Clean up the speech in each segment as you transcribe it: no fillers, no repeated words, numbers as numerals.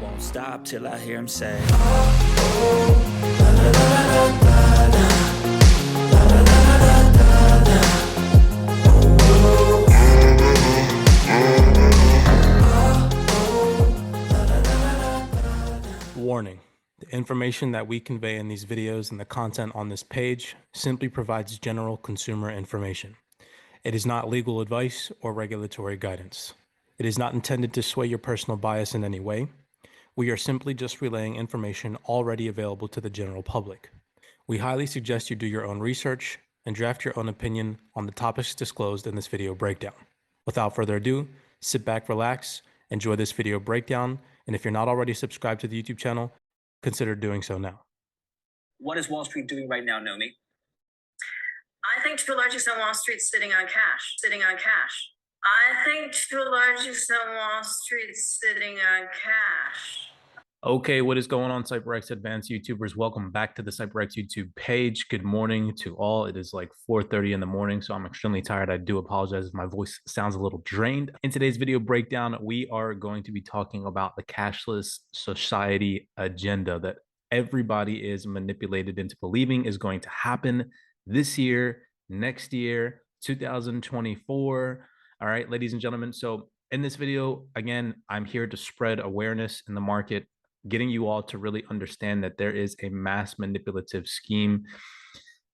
won't stop till I hear him say, Warning: the information that we convey in these videos and the content on this page simply provides general consumer information. It is not legal advice or regulatory guidance. It is not intended to sway your personal bias in any way. We are simply just relaying information already available to the general public. We highly suggest you do your own research and draft your own opinion on the topics disclosed in this video breakdown. Without further ado, sit back, relax, enjoy this video breakdown, and if you're not already subscribed to the YouTube channel, consider doing so now. What is Wall Street doing right now, Nomi? I think to the large extent Wall Street's sitting on cash. I think to the large extent Wall Street's sitting on cash. Okay, what is going on, CYPRX advanced YouTubers? Welcome back to the CYPRX YouTube page. Good morning to all. It is like 4:30 in the morning, so I'm extremely tired. I do apologize if my voice sounds a little drained. In today's video breakdown, we are going to be talking about the cashless society agenda that everybody is manipulated into believing is going to happen this year, next year, 2024. All right, ladies and gentlemen. So in this video, again, I'm here to spread awareness in the market, getting you all to really understand that there is a mass manipulative scheme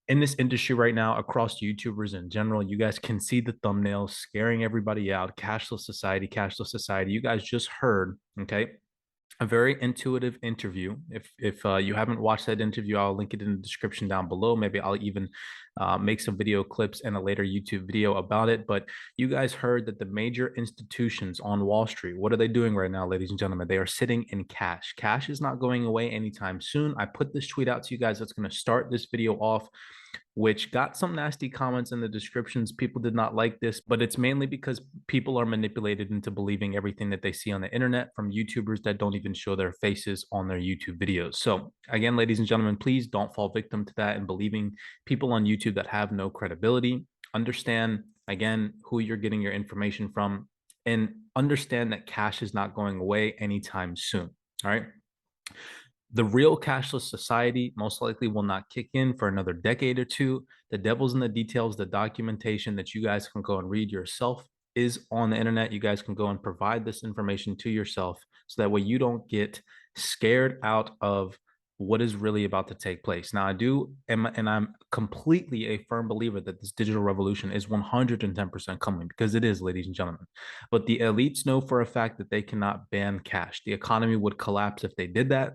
in this industry right now across YouTubers in general. You guys can see the thumbnail scaring everybody out. Cashless society, cashless society. You guys just heard, okay, a very intuitive interview. If you haven't watched that interview, I'll link it in the description down below. Maybe I'll even make some video clips and a later YouTube video about it. But you guys heard that the major institutions on Wall Street, what are they doing right now, ladies and gentlemen? They are sitting in cash. Cash is not going away anytime soon. I put this tweet out to you guys that's going to start this video off, which got some nasty comments in the descriptions. People did not like this, but it's mainly because people are manipulated into believing everything that they see on the internet from YouTubers that don't even show their faces on their YouTube videos. So again, ladies and gentlemen, please don't fall victim to that and believing people on YouTube that have no credibility. Understand, again, who you're getting your information from, and understand that cash is not going away anytime soon. All right. The real cashless society most likely will not kick in for another decade or two. The devil's in the details. The documentation that you guys can go and read yourself is on the internet. You guys can go and provide this information to yourself so that way you don't get scared out of what is really about to take place. Now, I'm completely a firm believer that this digital revolution is 110% coming, because it is, ladies and gentlemen. But the elites know for a fact that they cannot ban cash. The economy would collapse if they did that.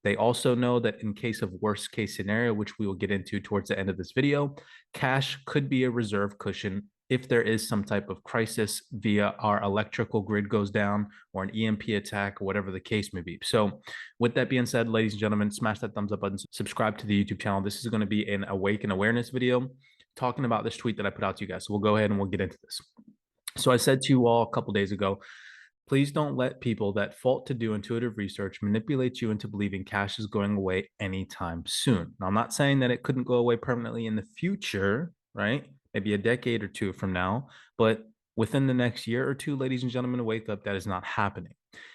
They also know that in case of worst case scenario, which we will get into towards the end of this video, cash could be a reserve cushion if there is some type of crisis via our electrical grid goes down or an EMP attack or whatever the case may be. So with that being said, ladies and gentlemen, smash that thumbs up button, subscribe to the YouTube channel. This is going to be an awaken awareness video talking about this tweet that I put out to you guys. So we'll go ahead and we'll get into this. So I said to you all a couple days ago, please don't let people that fault to do intuitive research manipulate you into believing cash is going away anytime soon. Now, I'm not saying that it couldn't go away permanently in the future, right? Maybe a decade or two from now, but within the next year or two, ladies and gentlemen, wake up, that is not happening.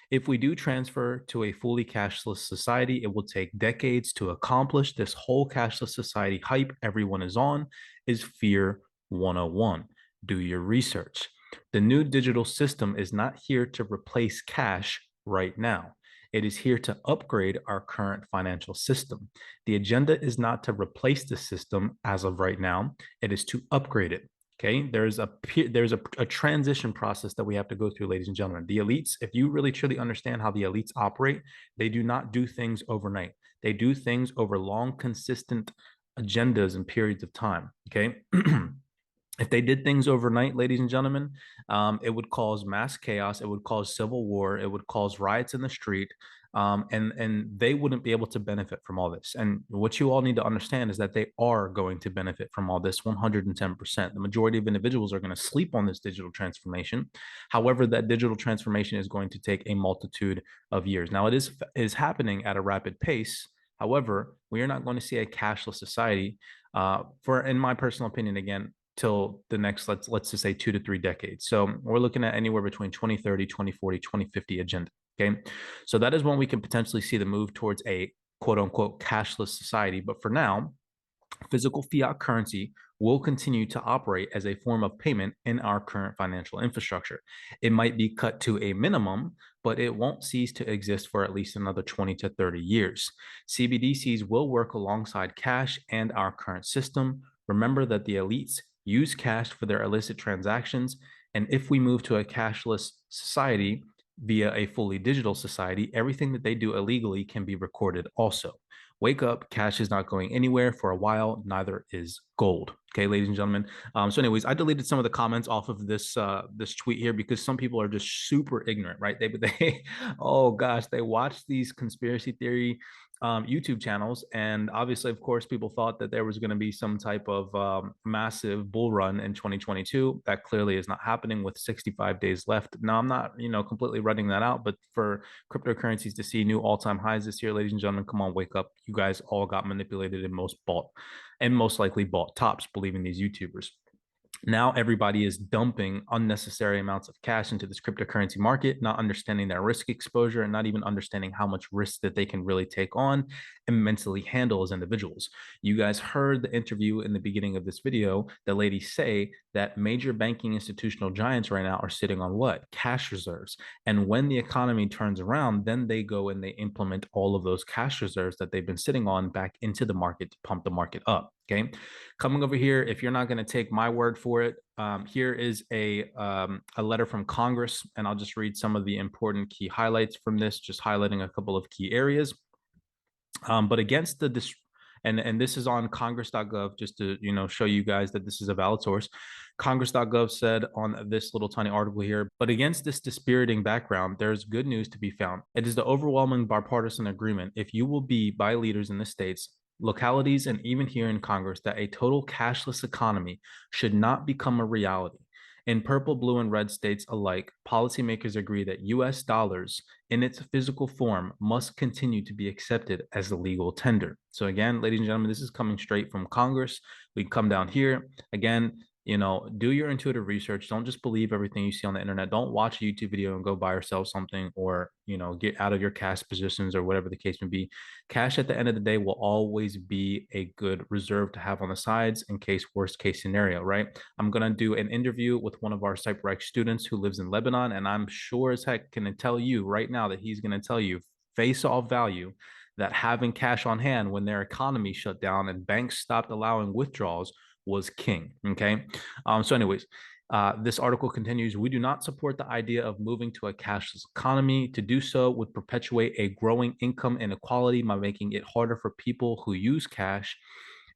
If we do transfer to a fully cashless society, it will take decades to accomplish. This whole cashless society hype everyone is on is fear 101. Do your research. The new digital system is not here to replace cash right now. It is here to upgrade our current financial system. The agenda is not to replace the system as of right now. It is to upgrade it. Okay, there's a transition process that we have to go through, ladies and gentlemen. The elites, if you really truly understand how the elites operate, they do not do things overnight. They do things over long, consistent agendas and periods of time. Okay. If they did things overnight, ladies and gentlemen, it would cause mass chaos. It would cause civil war. It would cause riots in the street. And they wouldn't be able to benefit from all this. And what you all need to understand is that they are going to benefit from all this 110%. The majority of individuals are going to sleep on this digital transformation. However, that digital transformation is going to take a multitude of years. Now, it is happening at a rapid pace. However, we are not going to see a cashless society in my personal opinion, again, till the next, let's just say 2 to 3 decades. So we're looking at anywhere between 2030, 2040, 2050 agenda. Okay, so that is when we can potentially see the move towards a quote unquote cashless society. But for now, physical fiat currency will continue to operate as a form of payment in our current financial infrastructure. It might be cut to a minimum, but it won't cease to exist for at least another 20 to 30 years. CBDCs will work alongside cash and our current system. Remember that the elites use cash for their illicit transactions. And if we move to a cashless society via a fully digital society, everything that they do illegally can be recorded also. Wake up, cash is not going anywhere for a while, neither is gold. Okay, ladies and gentlemen. So anyways, I deleted some of the comments off of this this tweet here because some people are just super ignorant, right? They oh gosh, they watch these conspiracy theory YouTube channels, and obviously, of course, people thought that there was going to be some type of massive bull run in 2022. That clearly is not happening with 65 days left. Now, I'm not, completely running that out, but for cryptocurrencies to see new all-time highs this year, ladies and gentlemen, come on, wake up. You guys all got manipulated and most likely bought tops, believing these YouTubers. Now everybody is dumping unnecessary amounts of cash into this cryptocurrency market, not understanding their risk exposure and not even understanding how much risk that they can really take on and mentally handle as individuals. You guys heard the interview in the beginning of this video. The lady say that major banking institutional giants right now are sitting on what? Cash reserves. And when the economy turns around, then they go and they implement all of those cash reserves that they've been sitting on back into the market to pump the market up. Okay, coming over here, if you're not going to take my word for it, here is a letter from Congress, and I'll just read some of the important key highlights from this, just highlighting a couple of key areas. But against and this is on congress.gov, just to show you guys that this is a valid source. Congress.gov said on this little tiny article here, but against this dispiriting background, there's good news to be found. It is the overwhelming bipartisan agreement, if you will be by leaders in the states, localities, and even here in Congress, that a total cashless economy should not become a reality. In purple, blue, and red states alike, policymakers agree that US dollars in its physical form must continue to be accepted as the legal tender. So again, ladies and gentlemen, this is coming straight from Congress. We come down here. Again, do your intuitive research. Don't just believe everything you see on the internet. Don't watch a YouTube video and go buy or sell something, or get out of your cash positions or whatever the case may be. Cash at the end of the day will always be a good reserve to have on the sides in case worst case scenario, right? I'm going to do an interview with one of our CYPRX students who lives in Lebanon, and I'm sure as heck can tell you right now that he's going to tell you face off value that having cash on hand when their economy shut down and banks stopped allowing withdrawals was king. Okay. So anyways, this article continues. We do not support the idea of moving to a cashless economy. To do so would perpetuate a growing income inequality by making it harder for people who use cash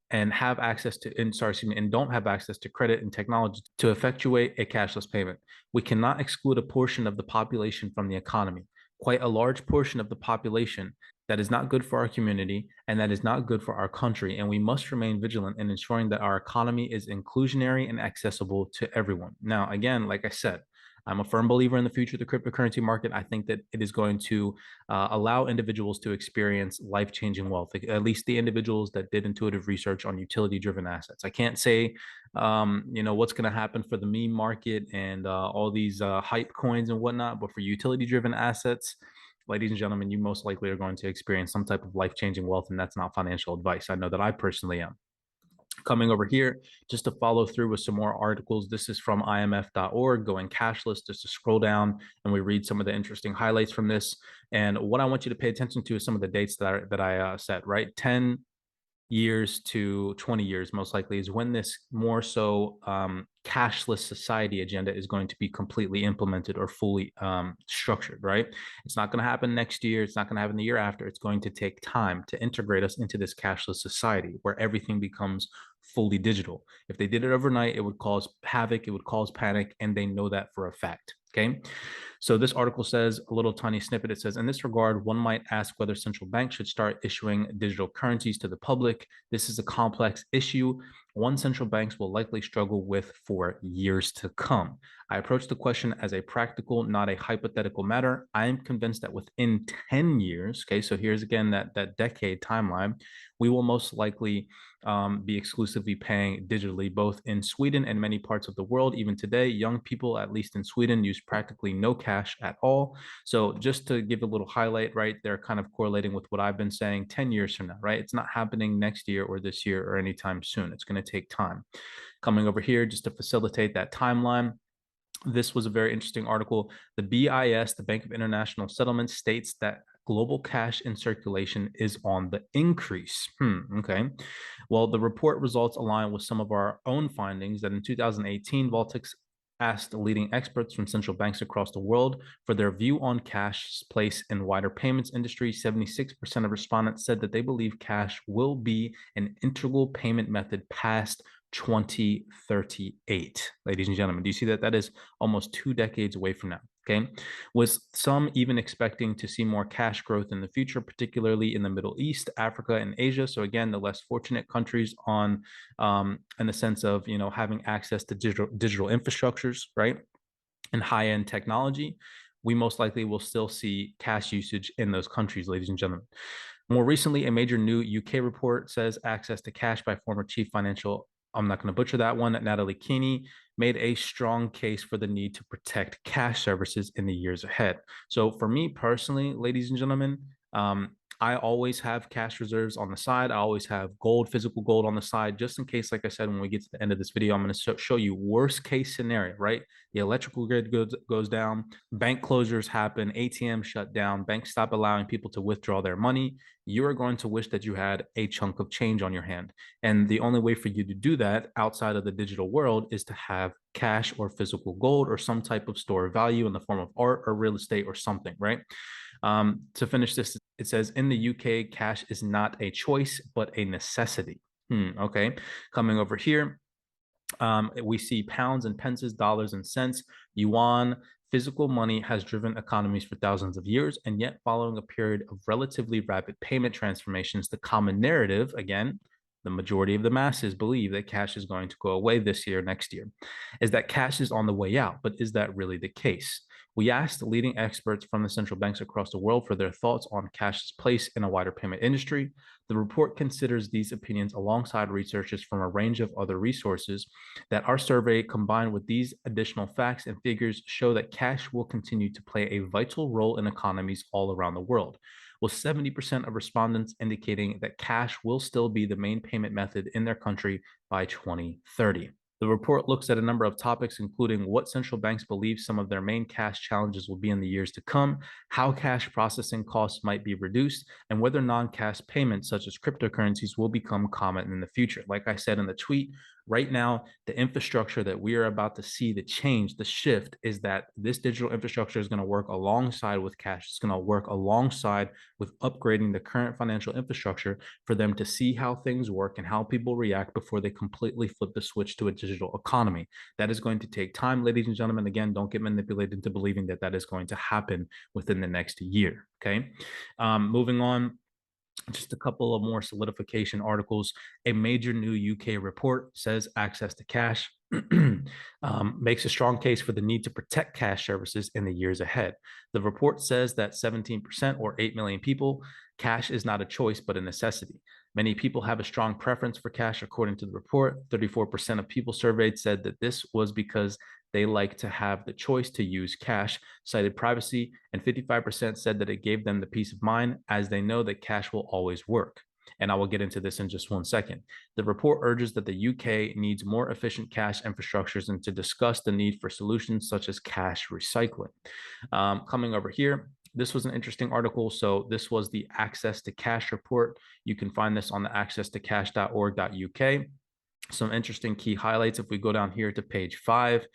and have access to, and don't have access to credit and technology to effectuate a cashless payment. We cannot exclude a portion of the population from the economy, quite a large portion of the population. That is not good for our community, and that is not good for our country. And we must remain vigilant in ensuring that our economy is inclusionary and accessible to everyone. Now, again, like I said, I'm a firm believer in the future of the cryptocurrency market. I think that it is going to allow individuals to experience life-changing wealth, at least the individuals that did intuitive research on utility-driven assets. I can't say, what's going to happen for the meme market and all these hype coins and whatnot, but for utility-driven assets, ladies and gentlemen, you most likely are going to experience some type of life-changing wealth, and that's not financial advice. I know that I personally am. Coming over here, just to follow through with some more articles. This is from imf.org, going cashless, just to scroll down and we read some of the interesting highlights from this. And what I want you to pay attention to is some of the dates that I set, right? 10 years to 20 years, most likely, is when this more so cashless society agenda is going to be completely implemented or fully structured, right? It's not going to happen next year. It's not going to happen the year after. It's going to take time to integrate us into this cashless society where everything becomes fully digital. If they did it overnight, it would cause havoc, it would cause panic, and they know that for a fact. Okay, so this article says, a little tiny snippet, it says, in this regard, one might ask whether central banks should start issuing digital currencies to the public. This is a complex issue one central banks will likely struggle with for years to come. I approach the question as a practical, not a hypothetical matter. I am convinced that within 10 years, okay, so here's again that decade timeline, we will most likely be exclusively paying digitally, both in Sweden and many parts of the world. Even today, young people, at least in Sweden, use practically no cash at all. So just to give a little highlight, right, they're kind of correlating with what I've been saying 10 years from now, right? It's not happening next year or this year or anytime soon. It's going to take time. Coming over here just to facilitate that timeline. This was a very interesting article. The BIS, the Bank of International Settlements, states that global cash in circulation is on the increase. Okay. Well, the report results align with some of our own findings that in 2018, Voltex asked leading experts from central banks across the world for their view on cash's place in wider payments industry. 76% of respondents said that they believe cash will be an integral payment method past 2038. Ladies and gentlemen, do you see that? That is almost 2 decades away from now. Okay, with some even expecting to see more cash growth in the future, particularly in the Middle East, Africa, and Asia. So again, the less fortunate countries on, in the sense of, you know, having access to digital infrastructures, right, and high-end technology, we most likely will still see cash usage in those countries, ladies and gentlemen. More recently, a major new UK report says access to cash by former chief financial, I'm not going to butcher that one, Natalie Keeney, made a strong case for the need to protect cash services in the years ahead. So for me personally, ladies and gentlemen, I always have cash reserves on the side. I always have gold, physical gold on the side, just in case, like I said, when we get to the end of this video, I'm going to show you worst case scenario, right? The electrical grid goes down, bank closures happen, ATM shut down, banks stop allowing people to withdraw their money. You are going to wish that you had a chunk of change on your hand. And the only way for you to do that outside of the digital world is to have cash or physical gold or some type of store of value in the form of art or real estate or something, right? To finish this, it says in the UK, cash is not a choice, but a necessity. Okay, coming over here, we see pounds and pences, dollars and cents, yuan. Physical money has driven economies for thousands of years, and yet following a period of relatively rapid payment transformations, the common narrative, again, the majority of the masses believe that cash is going to go away this year, next year, is that cash is on the way out. But is that really the case? We asked leading experts from the central banks across the world for their thoughts on cash's place in a wider payment industry. The report considers these opinions alongside researchers from a range of other resources. That our survey, combined with these additional facts and figures, show that cash will continue to play a vital role in economies all around the world, with 70% of respondents indicating that cash will still be the main payment method in their country by 2030. The report looks at a number of topics, including what central banks believe some of their main cash challenges will be in the years to come, how cash processing costs might be reduced, and whether non-cash payments such as cryptocurrencies will become common in the future. Like I said in the tweet, right now, the infrastructure that we are about to see, the change, the shift, is that this digital infrastructure is going to work alongside with cash. It's going to work alongside with upgrading the current financial infrastructure for them to see how things work and how people react before they completely flip the switch to a digital economy. That is going to take time, ladies and gentlemen. Again, don't get manipulated into believing that that is going to happen within the next year. Okay, moving on. Just a couple of more solidification articles. A major new UK report says access to cash makes a strong case for the need to protect cash services in the years ahead. The report says that 17% or 8 million people, cash is not a choice but a necessity. Many people have a strong preference for cash, according to the report. 34% of people surveyed said that this was because they like to have the choice to use cash, cited privacy, and 55% said that it gave them the peace of mind as they know that cash will always work. And I will get into this in just 1 second. The report urges that the UK needs more efficient cash infrastructures and to discuss the need for solutions such as cash recycling. Coming over here, this was an interesting article. So this was the Access to Cash report. You can find this on the accesstocash.org.uk. Some interesting key highlights. If we go down here to page 5,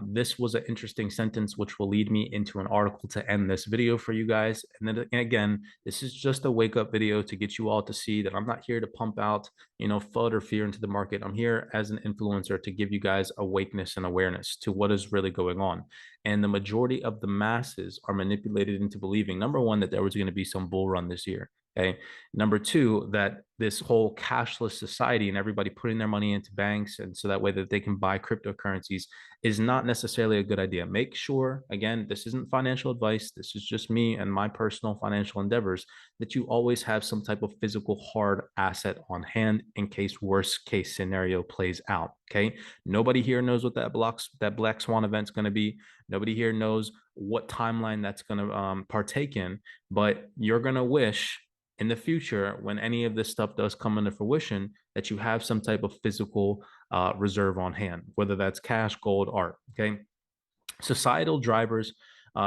this was an interesting sentence which will lead me into an article to end this video for you guys. And then again, this is just a wake up video to get you all to see that I'm not here to pump out, FUD or fear into the market. I'm here as an influencer to give you guys awakeness and awareness to what is really going on. And the majority of the masses are manipulated into believing, number one, that there was going to be some bull run this year. Okay. Number two, that this whole cashless society and everybody putting their money into banks and so that way that they can buy cryptocurrencies is not necessarily a good idea. Make sure, again, this isn't financial advice. This is just me and my personal financial endeavors, that you always have some type of physical hard asset on hand in case worst case scenario plays out. Okay. Nobody here knows what that black swan event's going to be. Nobody here knows what timeline that's going to partake in, but you're going to wish in the future, when any of this stuff does come into fruition, that you have some type of physical reserve on hand, whether that's cash, gold, art. Okay. Societal drivers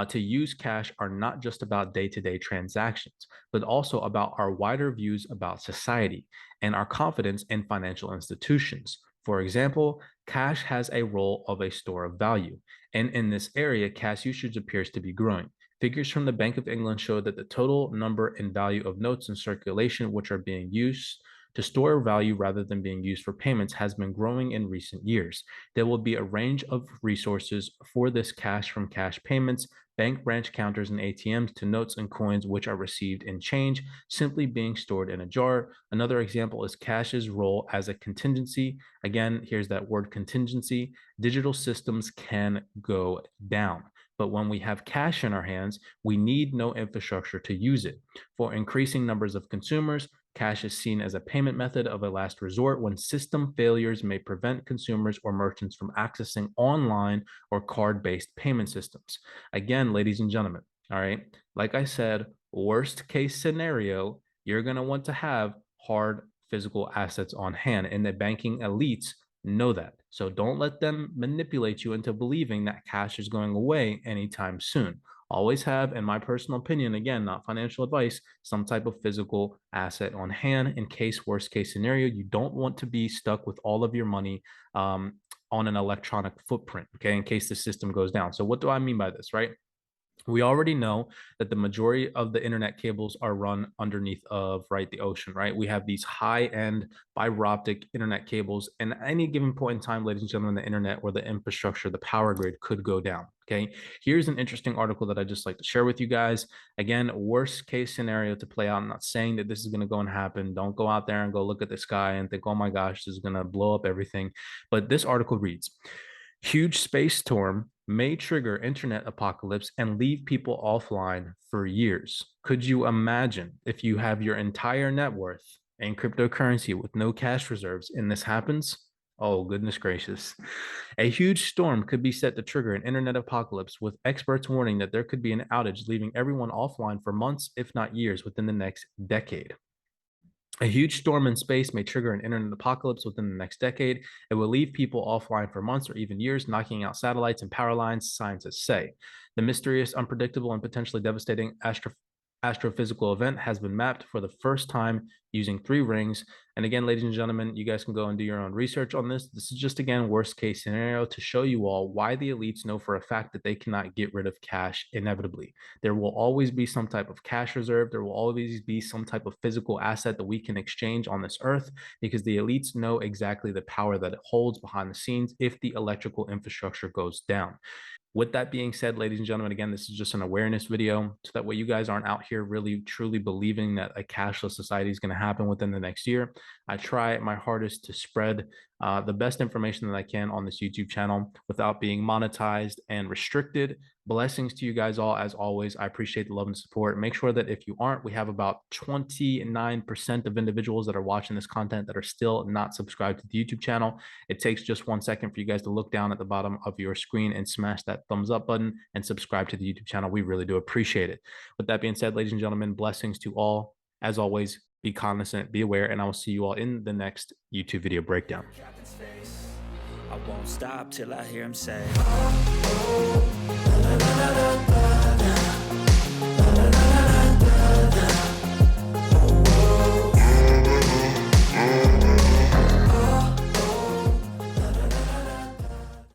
to use cash are not just about day-to-day transactions, but also about our wider views about society and our confidence in financial institutions. For example, cash has a role of a store of value, and in this area, cash usage appears to be growing. Figures from the Bank of England show that the total number and value of notes in circulation, which are being used to store value rather than being used for payments, has been growing in recent years. There will be a range of resources for this cash, from cash payments, bank branch counters and ATMs, to notes and coins which are received in change, simply being stored in a jar. Another example is cash's role as a contingency. Again, here's that word contingency. Digital systems can go down, but when we have cash in our hands, we need no infrastructure to use it. For increasing numbers of consumers, cash is seen as a payment method of a last resort when system failures may prevent consumers or merchants from accessing online or card-based payment systems. Again, ladies and gentlemen, all right, like I said, worst case scenario, you're going to want to have hard physical assets on hand, and the banking elites know that. So don't let them manipulate you into believing that cash is going away anytime soon. Always have, in my personal opinion, again, not financial advice, some type of physical asset on hand in case worst case scenario. You don't want to be stuck with all of your money on an electronic footprint, okay, in case the system goes down. So what do I mean by this, right? We already know that the majority of the internet cables are run underneath of, right, the ocean, right? We have these high-end fiber optic internet cables, and at any given point in time, ladies and gentlemen, the internet or the infrastructure, the power grid could go down. Okay, here's an interesting article that I just like to share with you guys. Again, worst case scenario to play out. I'm not saying that this is going to go and happen. Don't go out there and go look at the sky and think, oh my gosh, this is going to blow up everything. But this article reads, huge space storm may trigger internet apocalypse and leave people offline for years. Could you imagine if you have your entire net worth in cryptocurrency with no cash reserves and this happens? Oh, goodness gracious. A huge storm could be set to trigger an internet apocalypse, with experts warning that there could be an outage leaving everyone offline for months, if not years, within the next decade. A huge storm in space may trigger an internet apocalypse within the next decade. It will leave people offline for months or even years, knocking out satellites and power lines, scientists say. The mysterious, unpredictable, and potentially devastating astrophysical event has been mapped for the first time using 3 rings. And again, ladies and gentlemen, you guys can go and do your own research on this. This is just, again, worst case scenario to show you all why the elites know for a fact that they cannot get rid of cash inevitably. There will always be some type of cash reserve. There will always be some type of physical asset that we can exchange on this earth, because the elites know exactly the power that it holds behind the scenes if the electrical infrastructure goes down. With that being said, ladies and gentlemen, again, this is just an awareness video, so that way you guys aren't out here really truly believing that a cashless society is going to happen within the next year. I try my hardest to spread the best information that I can on this YouTube channel without being monetized and restricted. Blessings to you guys all. As always, I appreciate the love and support. Make sure that if you aren't, we have about 29% of individuals that are watching this content that are still not subscribed to the YouTube channel. It takes just 1 second for you guys to look down at the bottom of your screen and smash that thumbs up button and subscribe to the YouTube channel. We really do appreciate it. With that being said, ladies and gentlemen, blessings to all. As always, be cognizant, be aware, and I will see you all in the next YouTube video breakdown. I won't stop till I hear him say, oh, oh, la, la, la, la, la.